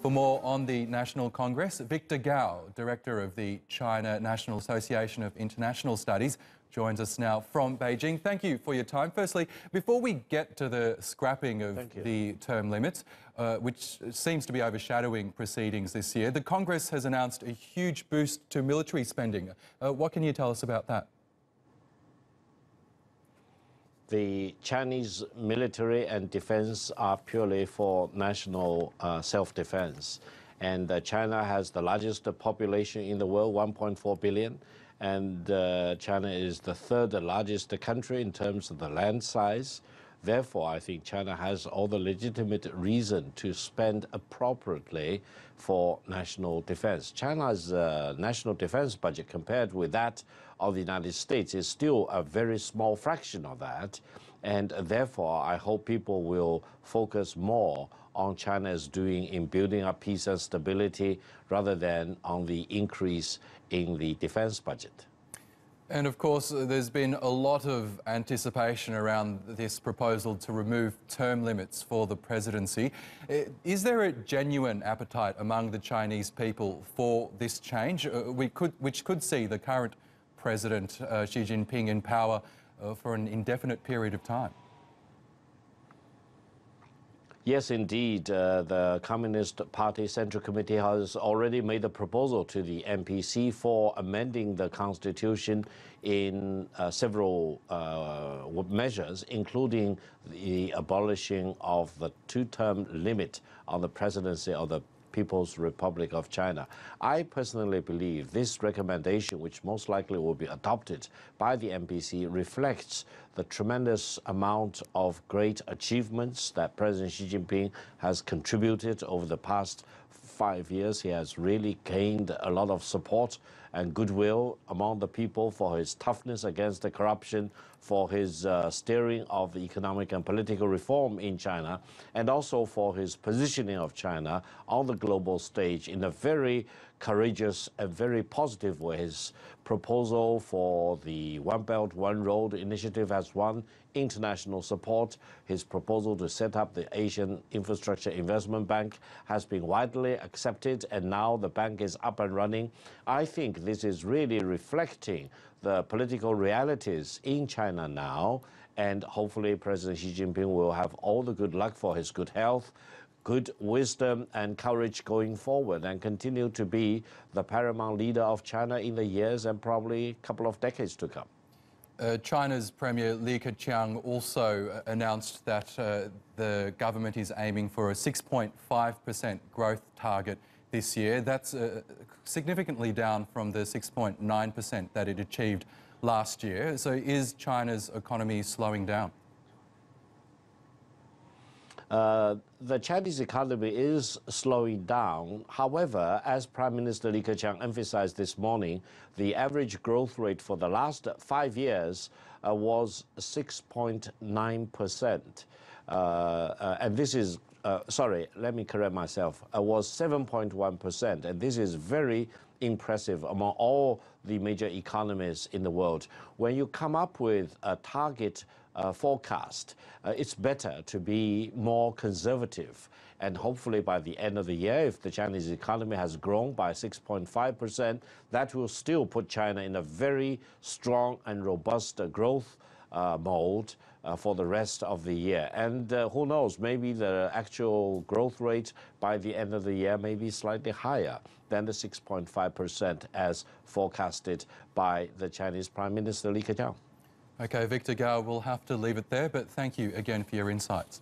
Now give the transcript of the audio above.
For more on the National Congress, Victor Gao, Director of the China National Association of International Studies, joins us now from Beijing. Thank you for your time. Firstly, before we get to the scrapping of the term limits, which seems to be overshadowing proceedings this year, the Congress has announced a huge boost to military spending. What can you tell us about that? The Chinese military and defense are purely for national self-defense. And China has the largest population in the world, 1.4 billion. And China is the third largest country in terms of the land size. Therefore, I think China has all the legitimate reason to spend appropriately for national defense. China's national defense budget, compared with that of the United States, is still a very small fraction of that. And therefore, I hope people will focus more on China's doing in building up peace and stability rather than on the increase in the defense budget. And of course, there's been a lot of anticipation around this proposal to remove term limits for the presidency. Is there a genuine appetite among the Chinese people for this change, which could see the current President Xi Jinping in power for an indefinite period of time? Yes, indeed. The Communist Party Central Committee has already made a proposal to the NPC for amending the constitution in several measures, including the abolishing of the two-term limit on the presidency of the People's Republic of China. I personally believe this recommendation, which most likely will be adopted by the NPC, reflects the tremendous amount of great achievements that President Xi Jinping has contributed over the past 5 years. He has really gained a lot of support and goodwill among the people for his toughness against the corruption, for his steering of the economic and political reform in China, and also for his positioning of China on the global stage in a very courageous and very positive way. His proposal for the One Belt, One Road initiative has won international support. His proposal to set up the Asian Infrastructure Investment Bank has been widely accepted, and now the bank is up and running. I think this is really reflecting the political realities in China now, and hopefully President Xi Jinping will have all the good luck for his good health, good wisdom and courage going forward, and continue to be the paramount leader of China in the years and probably a couple of decades to come. China's Premier Li Keqiang also announced that the government is aiming for a 6.5% growth target this year. That's significantly down from the 6.9% that it achieved last year. So is China's economy slowing down? The Chinese economy is slowing down. However, as Prime Minister Li Keqiang emphasized this morning, the average growth rate for the last 5 years was 6.9%. And this is, sorry, let me correct myself, was 7.1%. And this is very impressive among all the major economies in the world. When you come up with a target forecast, it's better to be more conservative. And hopefully by the end of the year, if the Chinese economy has grown by 6.5%, that will still put China in a very strong and robust growth mode for the rest of the year. And who knows, maybe the actual growth rate by the end of the year may be slightly higher than the 6.5% as forecasted by the Chinese Prime Minister Li Keqiang. Okay, Victor Gao, we'll have to leave it there, but thank you again for your insights.